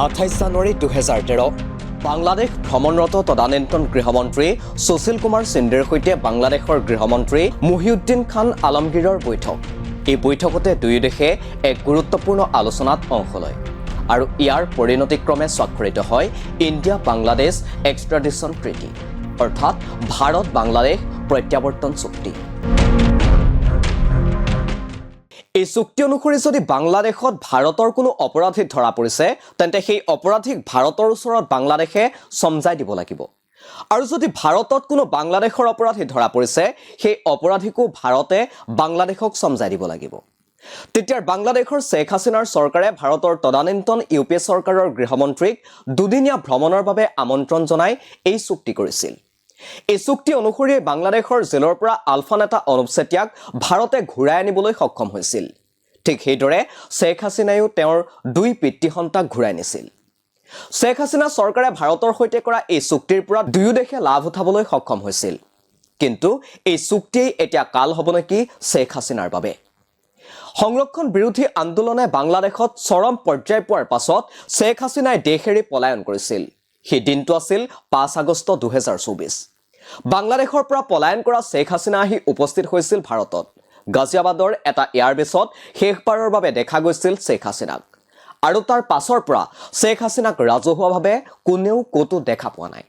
28 জানুৱাৰী 2013 বাংলাদেশ ভ্ৰমণৰত তদানীন্তন গৃহমন্ত্ৰী সুশীল কুমাৰ সিন্ধেৰ সৈতে বাংলাদেশৰ গৃহমন্ত্ৰী মুহিউদ্দিন খান আলমগীৰৰ বৈঠক। এই বৈঠকতে দুয়ো দেশে এক গুৰুত্বপূৰ্ণ আলোচনাত অংশ লয় আৰু ইয়াৰ পৰিণতিক্ৰমে স্বাক্ষৰিত হয় ইণ্ডিয়া বাংলাদেশ এক্সট্ৰাডিশ্যন ট্ৰিটি অৰ্থাৎ ভাৰত বাংলাদেশ প্ৰত্যাৱৰ্তন চুক্তি। এই চুক্তি অনুসৰি যদি বাংলাদেশত ভাৰতৰ কোনো অপৰাধী ধৰা পৰিছে তেন্তে সেই অপৰাধীক ভাৰতৰ ওচৰত বাংলাদেশে সমজাই দিব লাগিব আৰু যদি ভাৰতত কোনো বাংলাদেশৰ অপৰাধী ধৰা পৰিছে সেই অপৰাধীকো ভাৰতে বাংলাদেশক সমজাই দিব লাগিব। তেতিয়াৰ বাংলাদেশৰ শেখ হাছিনাৰ চৰকাৰে ভাৰতৰ তদানীন্তন ইউপিএ চৰকাৰৰ গৃহমন্ত্ৰীক দুদিনীয়া ভ্ৰমণৰ বাবে আমন্ত্ৰণ জনাই এই চুক্তি কৰিছিল। এই চুক্তি অনুসৰি বাংলাদেশৰ জেলৰ পৰা আলফা নেতা অনুপ চেতিয়াক ভাৰতে ঘূৰাই আনিবলৈ সক্ষম হৈছিল। ঠিক সেইদৰে শেখ হাছিনায়ো তেওঁৰ দুই পিতৃ সন্তাক ঘূৰাই নিছিল। শেখ হাছিনা চৰকাৰে ভাৰতৰ সৈতে কৰা এই চুক্তিৰ পৰা দুয়ো দেশে লাভ উঠাবলৈ সক্ষম হৈছিল। কিন্তু এই চুক্তিয়েই এতিয়া কাল হ'ব নেকি শেখ হাছিনাৰ বাবে? সংৰক্ষণ বিৰোধী আন্দোলনে বাংলাদেশত চৰম পৰ্যায় পোৱাৰ পাছত শেখ হাছিনাই দেশ এৰি পলায়ন কৰিছিল। সেই দিনটো আছিল 5 আগষ্ট 2024। বাংলাদেশৰ পৰা পলায়ন কৰা শেখ হাছিনা আহি উপস্থিত হৈছিল ভাৰতত। গাজিয়াবাদৰ এটা এয়াৰবেছত শেষবাৰৰ বাবে দেখা গৈছিল শেখ হাছিনাক আৰু তাৰ পাছৰ পৰা শেখ হাছিনাক ৰাজহুৱাভাৱে কোনেও ক'তো দেখা পোৱা নাই।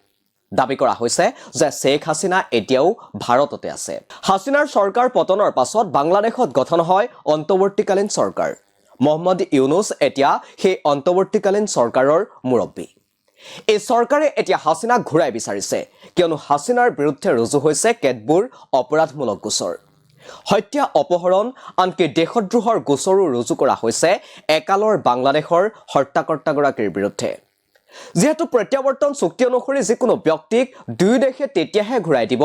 দাবী কৰা হৈছে যে শেখ হাছিনা এতিয়াও ভাৰততে আছে। হাছিনাৰ চৰকাৰ পতনৰ পাছত বাংলাদেশত গঠন হয় অন্তৱৰ্তীকালীন চৰকাৰ। মহম্মদ ইউনুছ এতিয়া সেই অন্তৱৰ্তীকালীন চৰকাৰৰ মুৰব্বী। এই চৰকাৰে এতিয়া হাছিনাক ঘূৰাই বিচাৰিছে কিয়নো হাছিনাৰ বিৰুদ্ধে ৰুজু হৈছে কেতবোৰ অপৰাধমূলক গোচৰ। হত্যা, অপহৰণ, আনকি দেশদ্ৰোহৰ গোচৰো ৰুজু কৰা হৈছে একালৰ বাংলাদেশৰ হত্যাকৰ্তাগৰাকীৰ বিৰুদ্ধে। যিহেতু প্ৰত্যাৱৰ্তন চুক্তি অনুসৰি যিকোনো ব্যক্তিক দুয়ো দেশে তেতিয়াহে ঘূৰাই দিব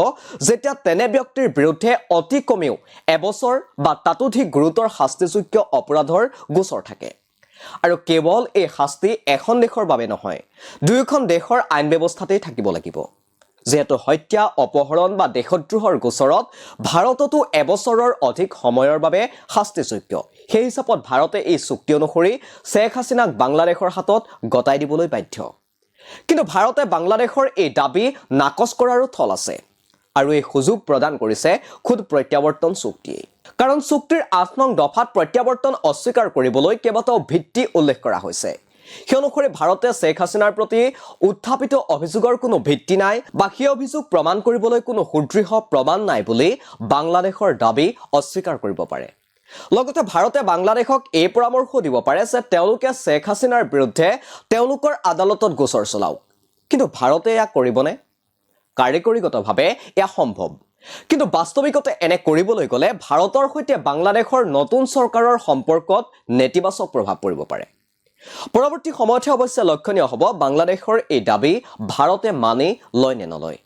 যেতিয়া তেনে ব্যক্তিৰ বিৰুদ্ধে অতি কমেও এবছৰ বা তাতোধিক গুৰুতৰ শাস্তিযোগ্য অপৰাধৰ গোচৰ থাকে। আৰু কেৱল এই শাস্তি এখন দেশৰ বাবে নহয়, দুয়োখন দেশৰ আইন ব্যৱস্থাতেই থাকিব লাগিব। যিহেতু হত্যা, অপহৰণ বা দেশদ্ৰোহৰ গোচৰত ভাৰততো এবছৰৰ অধিক সময়ৰ বাবে শাস্তিযোগ্য। সেই হিচাপত ভাৰতে এই চুক্তি অনুসৰি শেখ হাছিনাক বাংলাদেশৰ হাতত গতাই দিবলৈ বাধ্য। কিন্তু ভাৰতে বাংলাদেশৰ এই দাবী নাকচ কৰাৰো থল আছে আৰু এই সুযোগ প্ৰদান কৰিছে খুদ প্ৰত্যাৱৰ্তন চুক্তিয়ে। কাৰণ চুক্তিৰ 8 নং দফাত প্ৰত্যাৱৰ্তন অস্বীকাৰ কৰিবলৈ কেইবাটাও ভিত্তি উল্লেখ কৰা হৈছে। সেই অনুসৰি ভাৰতে শেখ হাছিনাৰ প্ৰতি উত্থাপিত অভিযোগৰ কোনো ভিত্তি নাই বা সেই অভিযোগ প্ৰমাণ কৰিবলৈ কোনো সুদৃঢ় প্ৰমাণ নাই বুলি বাংলাদেশৰ দাবী অস্বীকাৰ কৰিব পাৰে। লগতে ভাৰতে বাংলাদেশক এই পৰামৰ্শ দিব পাৰে যে তেওঁলোকে শেখ হাছিনাৰ বিৰুদ্ধে তেওঁলোকৰ আদালতত গোচৰ চলাওক। কিন্তু ভাৰতে এয়া কৰিবনে? কাৰিকৰীগতভাৱে এয়া সম্ভৱ, কিন্তু বাস্তৱিকতে এনে কৰিবলৈ গ'লে ভাৰতৰ সৈতে বাংলাদেশৰ নতুন চৰকাৰৰ সম্পৰ্কত নেতিবাচক প্ৰভাৱ পৰিব পাৰে। পৰৱৰ্তী সময়তহে অৱশ্যে লক্ষণীয় হ'ব বাংলাদেশৰ এই দাবী ভাৰতে মানি লয় নে নলয়।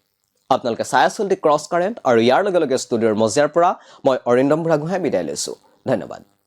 আপোনালোকে চাই আছিল দি ক্ৰছ কাৰেণ্ট আৰু ইয়াৰ লগে লগে ষ্টুডিঅ'ৰ মজিয়াৰ পৰা মই অৰিন্দম বুঢ়াগোহাঁই বিদায় লৈছোঁ। ধন্যবাদ।